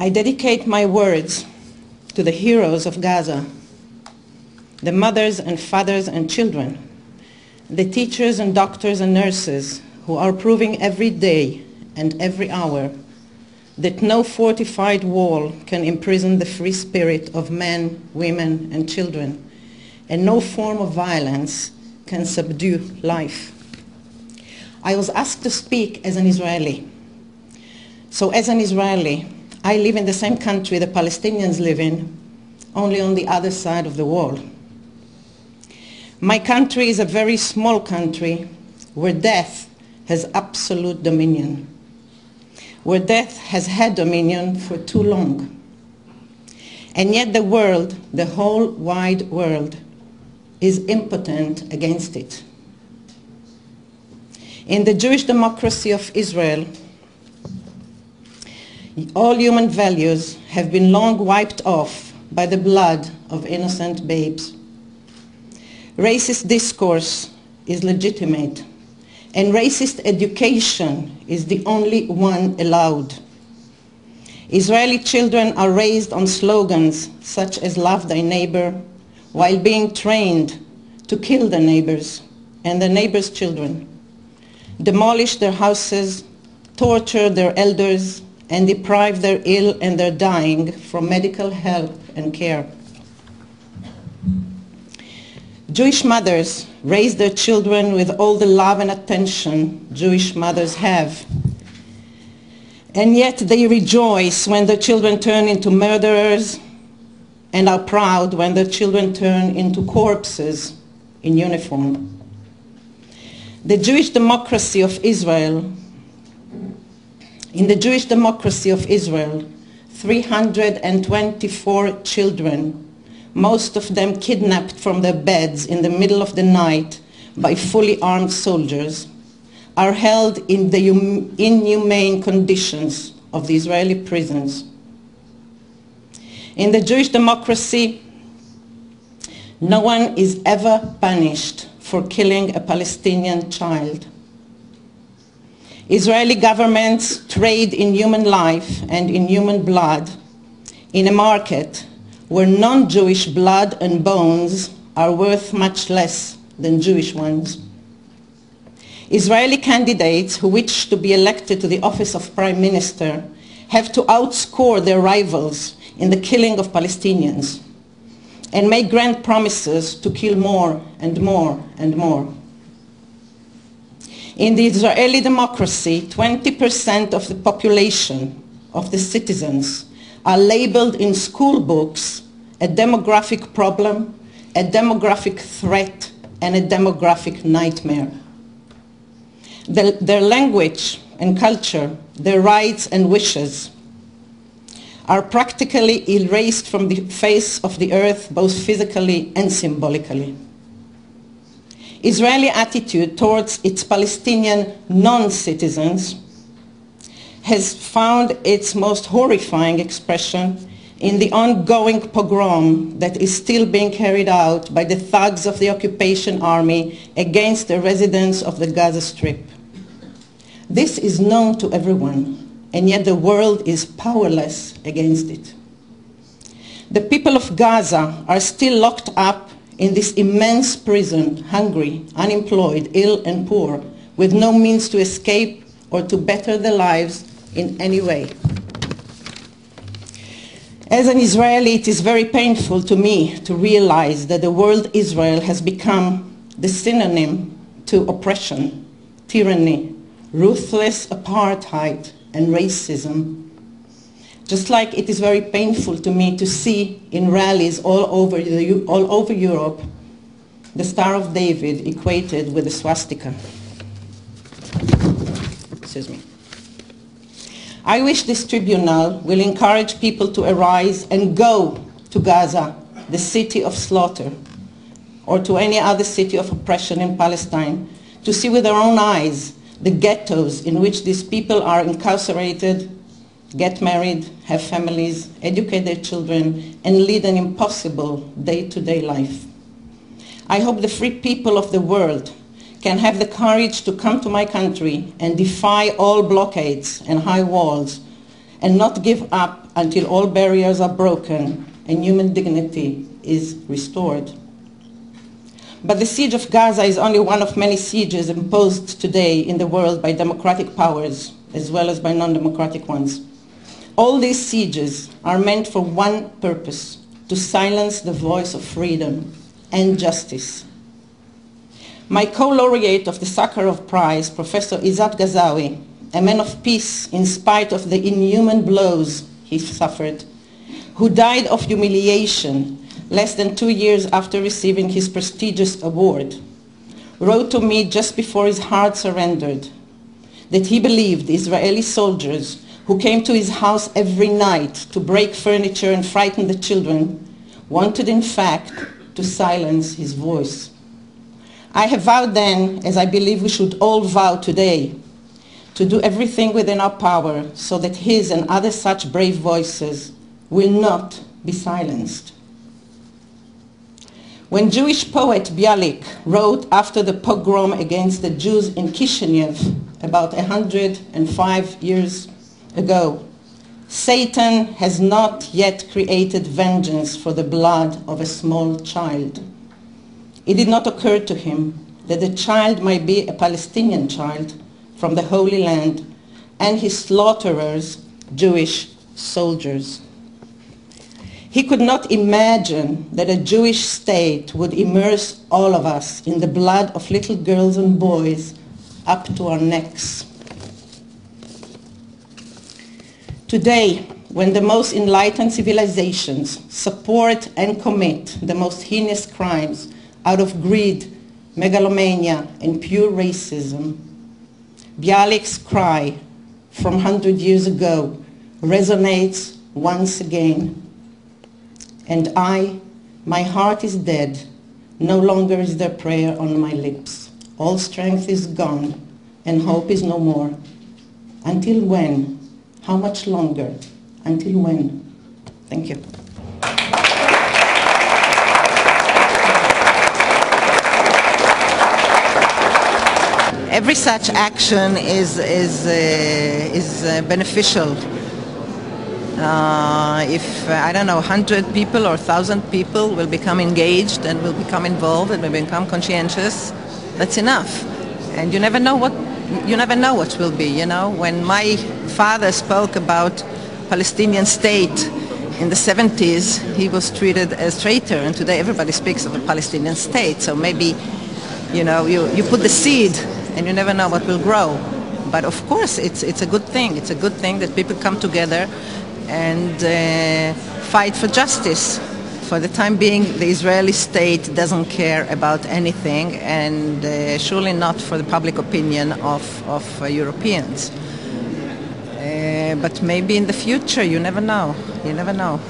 I dedicate my words to the heroes of Gaza, the mothers and fathers and children, the teachers and doctors and nurses who are proving every day and every hour that no fortified wall can imprison the free spirit of men, women, and children, and no form of violence can subdue life. I was asked to speak as an Israeli. So as an Israeli, I live in the same country the Palestinians live in, only on the other side of the wall. My country is a very small country where death has absolute dominion, where death has had dominion for too long. And yet the world, the whole wide world, is impotent against it. In the Jewish democracy of Israel, all human values have been long wiped off by the blood of innocent babes. Racist discourse is legitimate, and racist education is the only one allowed. Israeli children are raised on slogans such as "Love thy neighbor," while being trained to kill their neighbors and their neighbors' children, demolish their houses, torture their elders, and deprive their ill and their dying from medical help and care. Jewish mothers raise their children with all the love and attention Jewish mothers have. And yet they rejoice when their children turn into murderers and are proud when their children turn into corpses in uniform. The Jewish democracy of Israel, in the Jewish democracy of Israel, 324 children, most of them kidnapped from their beds in the middle of the night by fully armed soldiers, are held in the inhumane conditions of the Israeli prisons. In the Jewish democracy, no one is ever punished for killing a Palestinian child. Israeli governments trade in human life and in human blood in a market where non-Jewish blood and bones are worth much less than Jewish ones. Israeli candidates who wish to be elected to the office of Prime Minister have to outscore their rivals in the killing of Palestinians and make grand promises to kill more and more and more. In the Israeli democracy, 20% of the population, of the citizens, are labeled in school books a demographic problem, a demographic threat, and a demographic nightmare. Their language and culture, their rights and wishes are practically erased from the face of the earth, both physically and symbolically. Israeli attitude towards its Palestinian non-citizens has found its most horrifying expression in the ongoing pogrom that is still being carried out by the thugs of the occupation army against the residents of the Gaza Strip. This is known to everyone, and yet the world is powerless against it. The people of Gaza are still locked up in this immense prison, hungry, unemployed, ill and poor, with no means to escape or to better their lives in any way. As an Israeli, it is very painful to me to realize that the word Israel has become the synonym to oppression, tyranny, ruthless apartheid, and racism. Just like it is very painful to me to see in rallies all over Europe the Star of David equated with the swastika. Excuse me. I wish this tribunal will encourage people to arise and go to Gaza, the city of slaughter, or to any other city of oppression in Palestine, to see with their own eyes the ghettos in which these people are incarcerated, get married, have families, educate their children, and lead an impossible day-to-day life. I hope the free people of the world can have the courage to come to my country and defy all blockades and high walls and not give up until all barriers are broken and human dignity is restored. But the siege of Gaza is only one of many sieges imposed today in the world by democratic powers, as well as by non-democratic ones. All these sieges are meant for one purpose: to silence the voice of freedom and justice. My co-laureate of the Sakharov Prize, Professor Izzat Ghazawi, a man of peace in spite of the inhuman blows he suffered, who died of humiliation less than 2 years after receiving his prestigious award, wrote to me just before his heart surrendered that he believed Israeli soldiers who came to his house every night to break furniture and frighten the children wanted in fact to silence his voice. I have vowed then, as I believe we should all vow today, to do everything within our power so that his and other such brave voices will not be silenced. When Jewish poet Bialik wrote after the pogrom against the Jews in Kishinev about 105 years ago, "Satan has not yet created vengeance for the blood of a small child," it did not occur to him that the child might be a Palestinian child from the Holy Land and his slaughterers, Jewish soldiers. He could not imagine that a Jewish state would immerse all of us in the blood of little girls and boys up to our necks. Today, when the most enlightened civilizations support and commit the most heinous crimes out of greed, megalomania, and pure racism, Bialik's cry from 100 years ago resonates once again. And my heart is dead, no longer is there prayer on my lips. All strength is gone, and hope is no more. Until when? How much longer? Until when? Thank you. Every such action is beneficial. If, I don't know, 100 people or 1,000 people will become engaged and will become involved and will become conscientious, that's enough. And you never know what will be, you know. When my father spoke about Palestinian state in the 70s, he was treated as traitor, and today everybody speaks of a Palestinian state. So maybe, you know, you put the seed and you never know what will grow. But of course it's a good thing. It's a good thing that people come together and fight for justice. For the time being, the Israeli state doesn't care about anything, and surely not for the public opinion of Europeans. But maybe in the future, you never know. You never know.